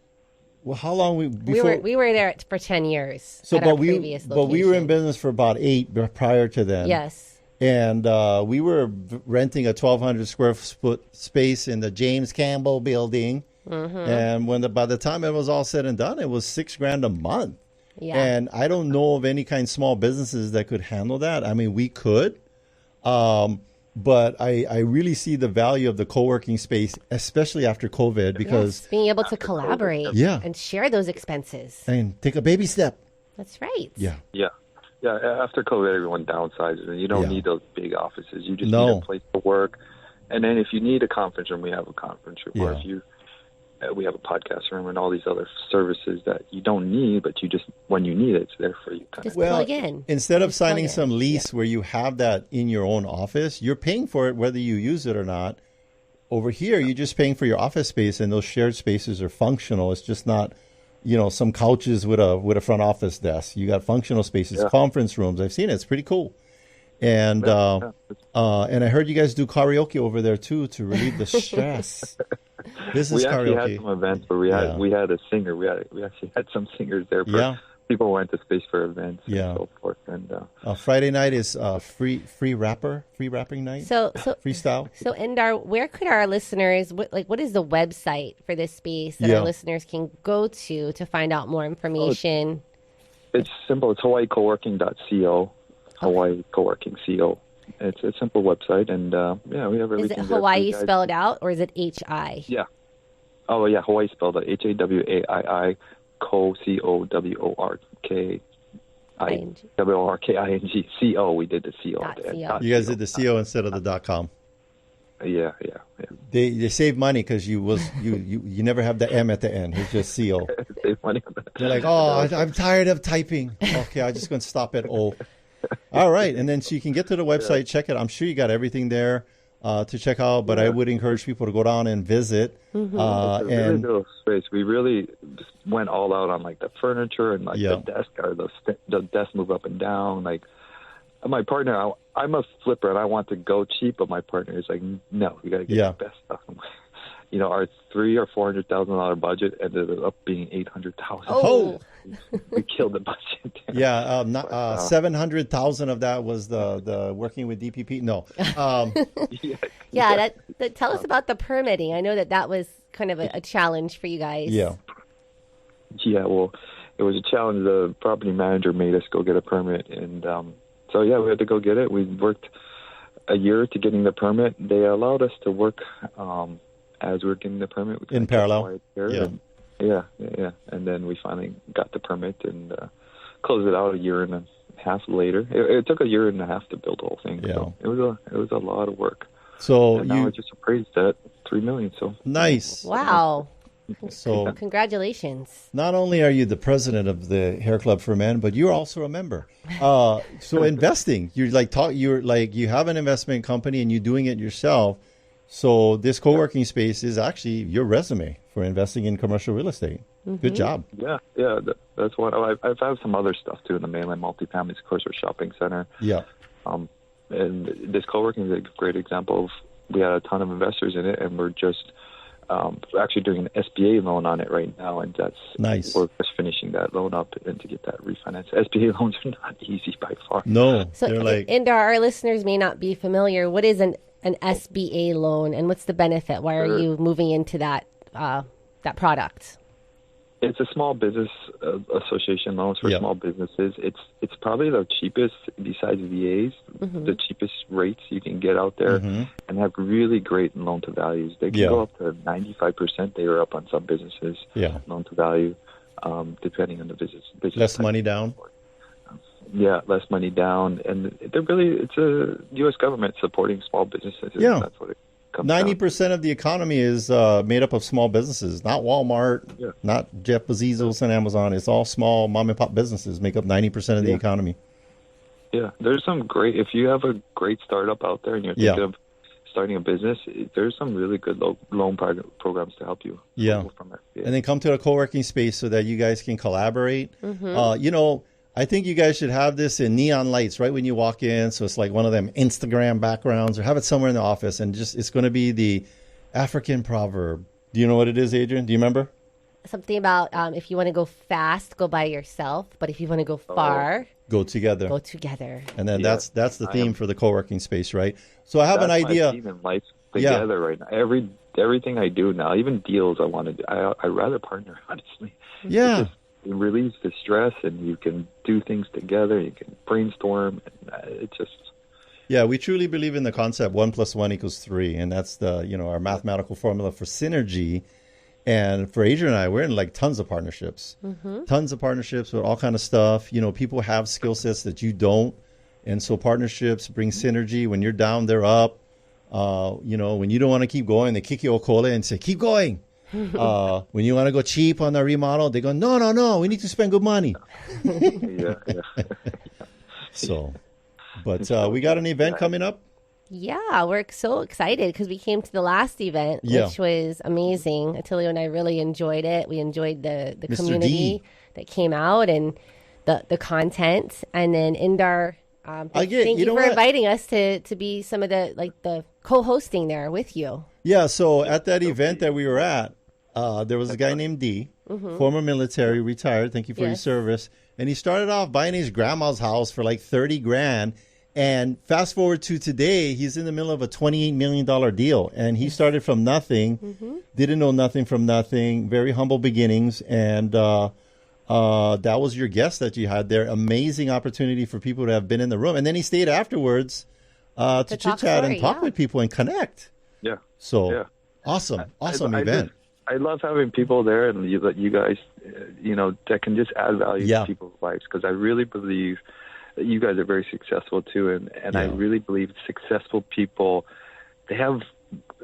S4: well, how long before
S3: we were there for 10 years?
S4: So,
S3: at our previous location.
S4: But we were in business for about 8 prior to then.
S3: Yes.
S4: And we were renting a 1,200 square foot space in the James Campbell building. And by the time it was all said and done, it was $6,000 a month.
S3: Yeah.
S4: And I don't know of any kind of small businesses that could handle that. I mean, we could, but I really see the value of the co-working space, especially after COVID, because
S3: being able to collaborate and share those expenses
S4: and take a baby step.
S3: That's right.
S10: Yeah. After COVID, everyone downsizes, and you don't need those big offices. You just need a place to work. And then if you need a conference room, we have a conference room. Or if we have a podcast room and all these other services that you don't need, but you just, when you need it, it's there for you.
S3: Plug in.
S4: Instead of signing some lease where you have that in your own office, you're paying for it whether you use it or not. Over here, you're just paying for your office space, and those shared spaces are functional. It's just not, some couches with a front office desk. You got functional spaces, conference rooms. I've seen it. It's pretty cool. And and I heard you guys do karaoke over there too to relieve the stress.
S10: We actually had some events where we had a singer. We actually had some singers there. People went to space for events and so forth. And
S4: Friday night is free rapping night.
S3: So
S4: freestyle.
S3: So Indar, where could our listeners what is the website for this space that our listeners can go to find out more information?
S10: It's simple. It's hawaiicoworking.co. Hawaii Co-working CO. It's a simple website, and we have everything.
S3: Is it Hawaii spelled out, or is it H-I?
S10: Yeah. Oh, yeah, Hawaii spelled out HAWAII, COWORKING, CO. We did the CO.
S4: You guys did the CO instead of the .com.
S10: Yeah.
S4: They save money because you never have the M at the end. It's just CO.
S10: Save money.
S4: They're like, I'm tired of typing. Okay, I'm just going to stop at O. All right, and then so you can get to the website, check it. I'm sure you got everything there to check out, but I would encourage people to go down and visit.
S10: It's a really little space. We really just went all out on the furniture and the desk, or the desk move up and down. My partner, I'm a flipper and I want to go cheap, but my partner is like, no, you got to get the best stuff. Our $300,000 or $400,000 budget ended up being $800,000.
S3: Oh,
S10: we killed the budget.
S4: 700,000 of that was the working with DPP. No.
S3: That tell us about the permitting. I know that was kind of a challenge for you guys.
S10: Yeah. Well, it was a challenge. The property manager made us go get a permit, and we had to go get it. We worked a year to getting the permit. They allowed us to work as we were getting the permit.
S4: In parallel.
S10: Yeah. And then we finally got the permit and closed it out a year and a half later. It took a year and a half to build the whole thing. Yeah. So it was a lot of work.
S4: So
S10: and now it's just appraised at $3 million. So
S4: nice.
S3: Wow.
S4: So
S3: congratulations.
S4: Not only are you the president of the Hair Club for Men, but you're also a member. So investing, you have an investment company and you're doing it yourself. So this co-working space is actually your resume for investing in commercial real estate. Mm-hmm. Good job.
S10: Yeah. That's what I've had some other stuff too in the mainland multifamily, of course, or shopping center.
S4: Yeah.
S10: And this co-working is a great example of, we had a ton of investors in it, and we're just actually doing an SBA loan on it right now, and that's
S4: nice.
S10: We're just finishing that loan up and to get that refinanced. SBA loans are not easy by far.
S4: No,
S3: so Indar, our listeners may not be familiar. What is an SBA loan, and what's the benefit? Why are you moving into that product?
S10: It's a small business association loans for small businesses. It's probably the cheapest besides VAs, the cheapest rates you can get out there, and have really great loan to values. They can go up to 95%. They are up on some businesses. Loan to value, depending on the business.
S4: Less money down.
S10: Yeah, less money down, and it's a U.S. government supporting small businesses.
S4: Yeah,
S10: that's what it.
S4: 90% of the economy is made up of small businesses, not Walmart, not Jeff Bezos and Amazon. It's all small mom and pop businesses make up 90% of the economy.
S10: Yeah, there's some great, if you have a great startup out there and you're thinking of starting a business, there's some really good loan programs to help you.
S4: From it. And then come to a co-working space so that you guys can collaborate. I think you guys should have this in neon lights right when you walk in. So it's like one of them Instagram backgrounds, or have it somewhere in the office, and it's going to be the African proverb. Do you know what it is, Adrienne? Do you remember?
S3: Something about if you want to go fast, go by yourself. But if you want to go far,
S4: go together.
S3: Go together.
S4: And then that's the theme for the co-working space, right? So I have an idea.
S10: My team and life together right now. Everything I do now, even deals I want to do, I'd rather partner, honestly.
S4: Yeah.
S10: It relieves the stress, and you can do things together. You can brainstorm. And it just.
S4: Yeah, we truly believe in the concept 1 + 1 = 3, and that's our mathematical formula for synergy. And for Adrienne and I, we're in like tons of partnerships, tons of partnerships with all kind of stuff. People have skill sets that you don't, and so partnerships bring synergy. When you're down, they're up. When you don't want to keep going, they kick you a cola and say, "Keep going." When you want to go cheap on the remodel, they go, no, we need to spend good money. So, but we got an event coming up.
S3: Yeah, we're so excited because we came to the last event, which was amazing. Attilio and I really enjoyed it. We enjoyed the community that came out and the content. And then Indar, thank you for inviting us to be some of the co-hosting there with you.
S4: Yeah, so at that event that we were at, there was a guy named D, former military, retired. Thank you for your service. And he started off buying his grandma's house for like $30,000. And fast forward to today, he's in the middle of a $28 million deal. And he started from nothing, didn't know nothing from nothing, very humble beginnings. And that was your guest that you had there. Amazing opportunity for people to have been in the room. And then he stayed afterwards to chit-chat and talk with people and connect.
S10: Yeah.
S4: So awesome event.
S10: I love having people there, and you guys, that can just add value to people's lives, because I really believe that you guys are very successful too, and I really believe successful people, they have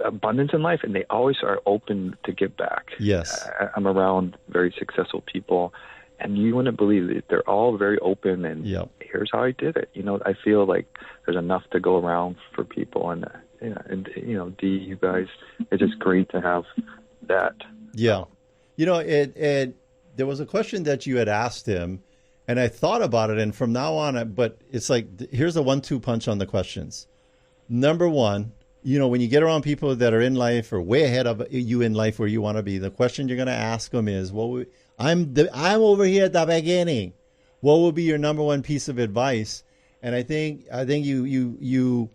S10: abundance in life, and they always are open to give back.
S4: Yes.
S10: I'm around very successful people, and you wouldn't believe it. They're all very open, and here's how I did it. I feel like there's enough to go around for people, and D, you guys, it's just great to have that.
S4: Yeah. There was a question that you had asked him, and I thought about it, and from now on, but it's like, here's a 1-2 punch on the questions. Number one, when you get around people that are in life or way ahead of you in life where you want to be, the question you're going to ask them is, I'm over here at the beginning. What would be your number one piece of advice? And I think you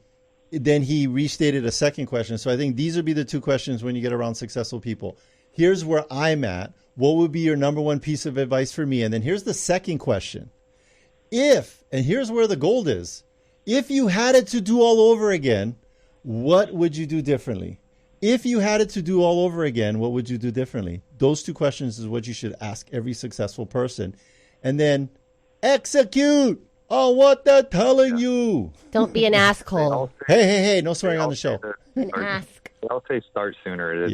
S4: then he restated a second question. So I think these would be the two questions when you get around successful people. Here's where I'm at. What would be your number one piece of advice for me? And then here's the second question. And here's where the gold is. If you had it to do all over again, what would you do differently? If you had it to do all over again, what would you do differently? those two questions is what you should ask every successful person. And then execute on what they're telling you.
S3: Don't be an asshole.
S4: Hey, no swearing on the show.
S3: An ask.
S10: I'll say start sooner.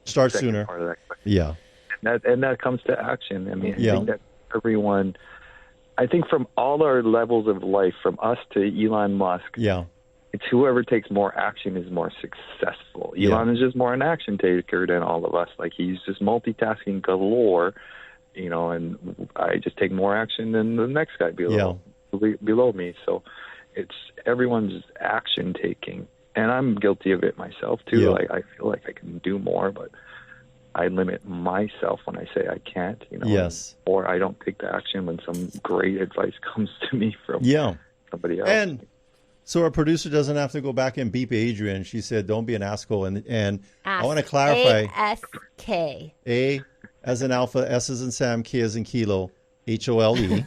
S4: Start sooner.
S10: Part of that question.
S4: Yeah.
S10: And that comes to action. I mean, I think that everyone, I think from all our levels of life, from us to Elon Musk, it's whoever takes more action is more successful. Elon is just more an action taker than all of us. Like, he's just multitasking galore, you know, and I just take more action than the next guy below me. So it's everyone's action taking. And I'm guilty of it myself, too.
S4: Yeah.
S10: Like, I feel like I can do more, but I limit myself when I say I can't, you know.
S4: Yes.
S10: Or I don't take the action when some great advice comes to me from somebody else.
S4: And so our producer doesn't have to go back and beep Adrienne. She said, don't be an asshole. And I want to clarify.
S3: A-S-K.
S4: A as in alpha, S as in Sam, K as in kilo, H-O-L-E.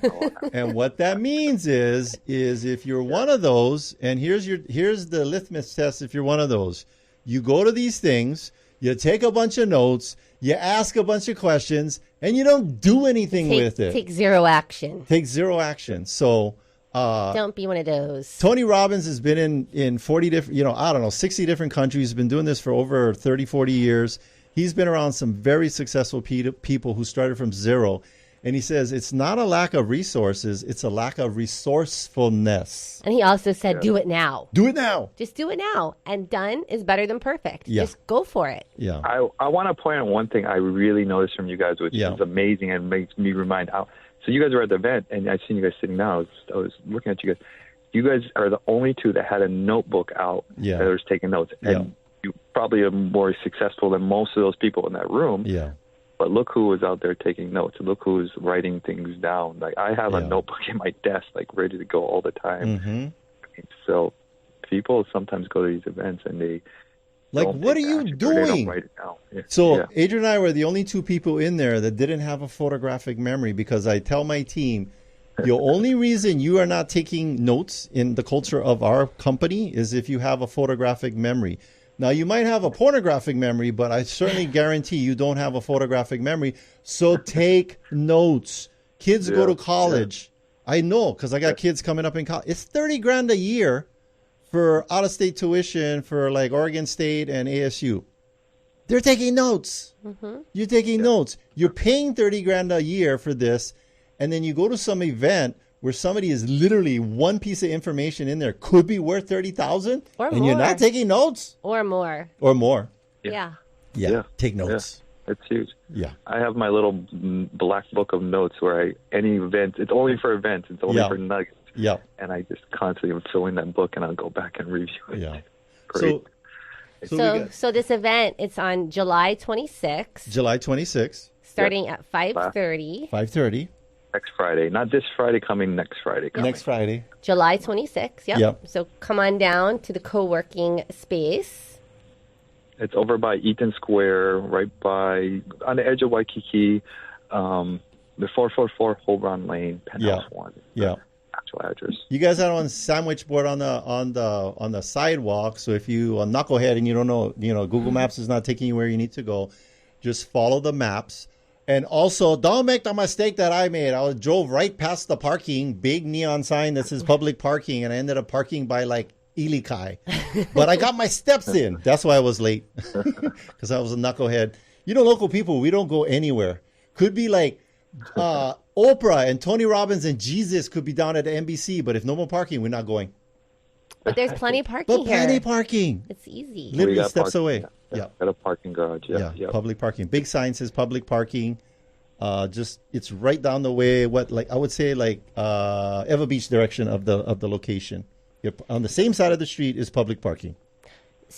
S4: And what that means is if you're one of those, and here's the litmus test if you're one of those. You go to these things, you take a bunch of notes, you ask a bunch of questions, and you don't do anything with it.
S3: Take zero action.
S4: So
S3: don't be one of those.
S4: Tony Robbins has been in 40 different, 60 different countries, been doing this for over 30, 40 years. He's been around some very successful people who started from zero. And he says it's not a lack of resources, it's a lack of resourcefulness.
S3: And he also said, do it now.
S4: Do it now.
S3: Just do it now. And done is better than perfect.
S4: Yeah.
S3: Just go for it.
S4: Yeah.
S10: I want to point out one thing I really noticed from you guys, which is amazing and makes me remind how. So you guys were at the event, and I've seen you guys sitting down. I was looking at you guys. You guys are the only two that had a notebook out that was taking notes. And you probably are more successful than most of those people in that room.
S4: Yeah.
S10: But look who was out there taking notes. Look who's writing things down. Like, I have a notebook in my desk, like, ready to go all the time.
S4: Mm-hmm.
S10: So people sometimes go to these events and they
S4: what are you doing?
S10: They don't write it down.
S4: So Adrienne and I were the only two people in there that didn't have a photographic memory, because I tell my team, the only reason you are not taking notes in the culture of our company is if you have a photographic memory. Now, you might have a pornographic memory, but I certainly guarantee you don't have a photographic memory. So take notes. Kids go to college. I know, because I got kids coming up in college. It's $30,000 a year for out-of-state tuition for like Oregon State and ASU. They're taking notes. Mm-hmm. You're taking notes. You're paying $30,000 a year for this, and then you go to some event where somebody is literally one piece of information in there could be worth $30,000, and you're not taking notes,
S3: or more.
S10: Yeah.
S4: Take notes.
S10: It's huge.
S4: Yeah,
S10: I have my little black book of notes where any event, it's only for events, it's only for nuggets.
S4: Yeah,
S10: and I just constantly am filling that book, and I'll go back and review it.
S4: Yeah,
S10: great.
S3: So this event, it's on July 26th.
S4: July 26th,
S3: starting at 5:30.
S4: 5:30.
S10: Next Friday, not this Friday coming, next Friday coming.
S4: Next Friday.
S3: July 26th, yep. So come on down to the co-working space.
S10: It's over by Eaton Square, right on the edge of Waikiki, the 444 Holbron Lane, Penthouse 1.
S4: Yeah.
S10: Actual address.
S4: You guys are on sandwich board on the sidewalk, so if you a knucklehead and you don't know, Google Maps is not taking you where you need to go, just follow the maps. And also, don't make the mistake that I made. I drove right past the parking, big neon sign that says public parking, and I ended up parking by like Ilikai. But I got my steps in. That's why I was late, because I was a knucklehead. Local people, we don't go anywhere. Could be like Oprah and Tony Robbins and Jesus could be down at the NBC, but if no more parking, we're not going.
S3: But there's plenty of parking here.
S4: Plenty of parking.
S3: It's easy.
S4: Literally steps away.
S10: Yeah. Got a parking garage. Yeah.
S4: Public parking. Big sign says public parking. It's right down the way. I would say Eva Beach direction of the location. On the same side of the street is public parking.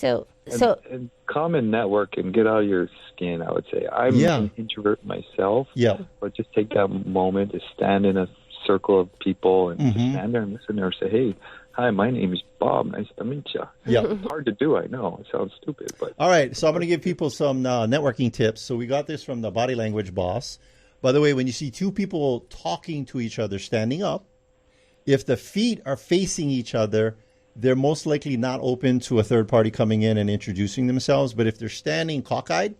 S10: And come and network and get out of your skin. I would say I'm an introvert myself.
S4: Yeah.
S10: But just take that moment to stand in a circle of people and just stand there and listen there and say, hey. Hi, my name is Bob. Nice to meet you.
S4: Yeah.
S10: It's hard to do, I know. It sounds stupid. But
S4: all right, so I'm going to give people some networking tips. So we got this from the Body Language Boss. By the way, when you see two people talking to each other standing up, if the feet are facing each other, they're most likely not open to a third party coming in and introducing themselves. But if they're standing cockeyed,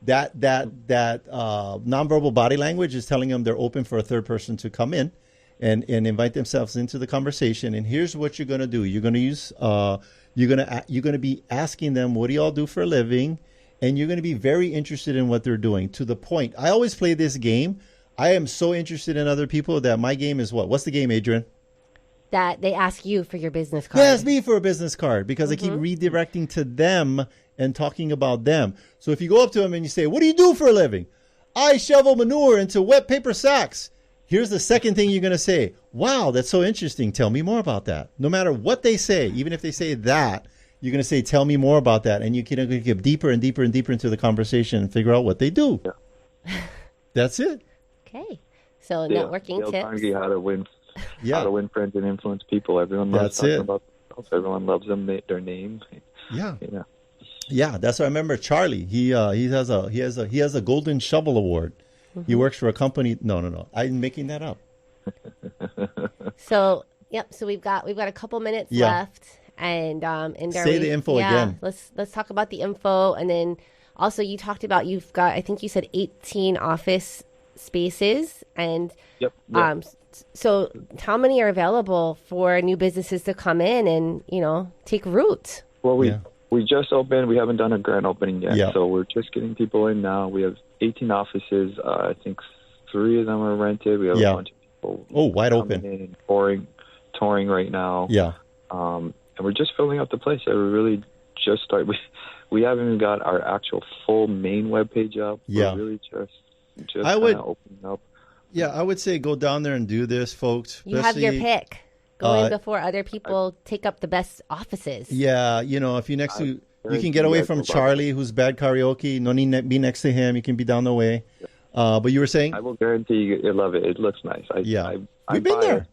S4: that nonverbal body language is telling them they're open for a third person to come in and invite themselves into the conversation. And here's what you're going to do. You're going to use you're going to be asking them, what do y'all do for a living? And you're going to be very interested in what they're doing, to the point. I always play this game. I am so interested in other people that my game is what? What's the game, Adrienne?
S3: That they ask you for your business card.
S4: They ask me for a business card because I keep redirecting to them and talking about them. So if you go up to them and you say, what do you do for a living? I shovel manure into wet paper sacks. Here's the second thing you're going to say. Wow, that's so interesting. Tell me more about that. No matter what they say, even if they say that, you're going to say, tell me more about that. And you can get deeper and deeper and deeper into the conversation and figure out what they do. Yeah. That's it.
S3: Okay. So networking tips.
S10: Carnegie, how to win friends and influence people. Everyone loves talking about themselves. Everyone loves them, their name.
S4: Yeah. Yeah, that's what I remember. Charlie, he has a Golden Shovel Award. He works for a company. No. I'm making that up.
S3: So we've got a couple minutes left. And
S4: say the info again.
S3: Let's talk about the info, and then also you talked about you've got, I think you said 18 office spaces, and so how many are available for new businesses to come in and take root?
S10: Well, we just opened. We haven't done a grand opening yet, so we're just getting people in now. We have 18 offices. I think 3 of them are rented. We have a bunch of people.
S4: Oh, wide open.
S10: Touring right now.
S4: Yeah.
S10: And we're just filling out the place. Yeah, we really just started. We haven't even got our actual full main webpage up.
S4: Yeah.
S10: We're really just opening up.
S4: Yeah, I would say go down there and do this, folks.
S3: You have your pick. Go in before other people take up the best offices.
S4: Yeah, if you you can get away from Charlie, who's bad karaoke. No need to be next to him. You can be down the way. But you were saying?
S10: I will guarantee you'll love it. It looks nice.
S4: We've been there.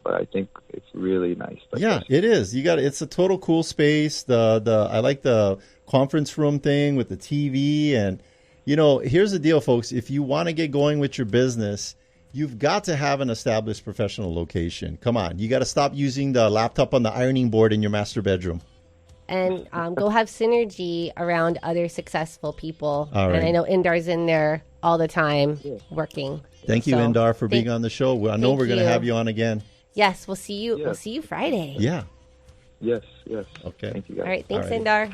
S10: But I think it's really nice.
S4: It is. It's a total cool space. I like the conference room thing with the TV, and here's the deal, folks. If you want to get going with your business, you've got to have an established professional location. Come on, you got to stop using the laptop on the ironing board in your master bedroom.
S3: And go have synergy around other successful people.
S4: All right.
S3: And I know Indar's in there all the time working.
S4: Thank you, Indar, for being on the show. I know we're going to have you on again.
S3: Yes, we'll see you. Yeah. We'll see you Friday.
S4: Yeah.
S10: Yes.
S4: Okay.
S10: Thank you, guys.
S3: All right. Thanks, Indar.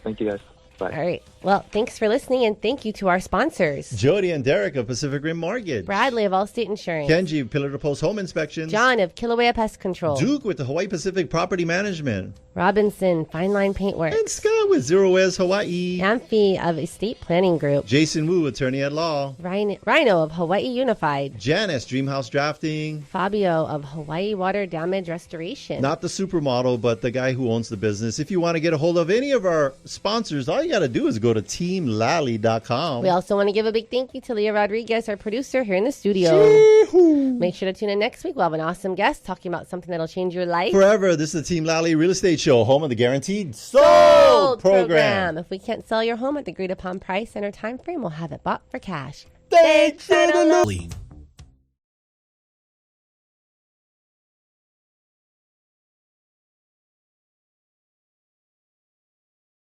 S10: Thank you, guys. Bye.
S3: All right. Well, thanks for listening, and thank you to our sponsors.
S4: Jody and Derek of Pacific Rim Mortgage.
S3: Bradley of Allstate Insurance.
S4: Kenji, Pillar to Post Home Inspections.
S3: John of Kilauea Pest Control.
S4: Duke with the Hawaii Pacific Property Management.
S3: Robinson, Fine Line Paintworks.
S4: And Scott with Zero West Hawaii.
S3: Amphi of Estate Planning Group.
S4: Jason Wu, Attorney at Law.
S3: Rhino of Hawaii Unified.
S4: Janice, Dreamhouse Drafting.
S3: Fabio of Hawaii Water Damage Restoration.
S4: Not the supermodel, but the guy who owns the business. If you want to get a hold of any of our sponsors, all you got to do is go to teamlally.com.
S3: We also want to give a big thank you to Leah Rodriguez, our producer here in the studio.
S4: Chee-hoo.
S3: Make sure to tune in next week. We'll have an awesome guest talking about something that'll change your life.
S4: Forever. This is the Team Lally Real Estate Show, home of the Guaranteed Sold program.
S3: If we can't sell your home at the agreed upon price and our time frame, we'll have it bought for cash.
S4: Thanks, Lally.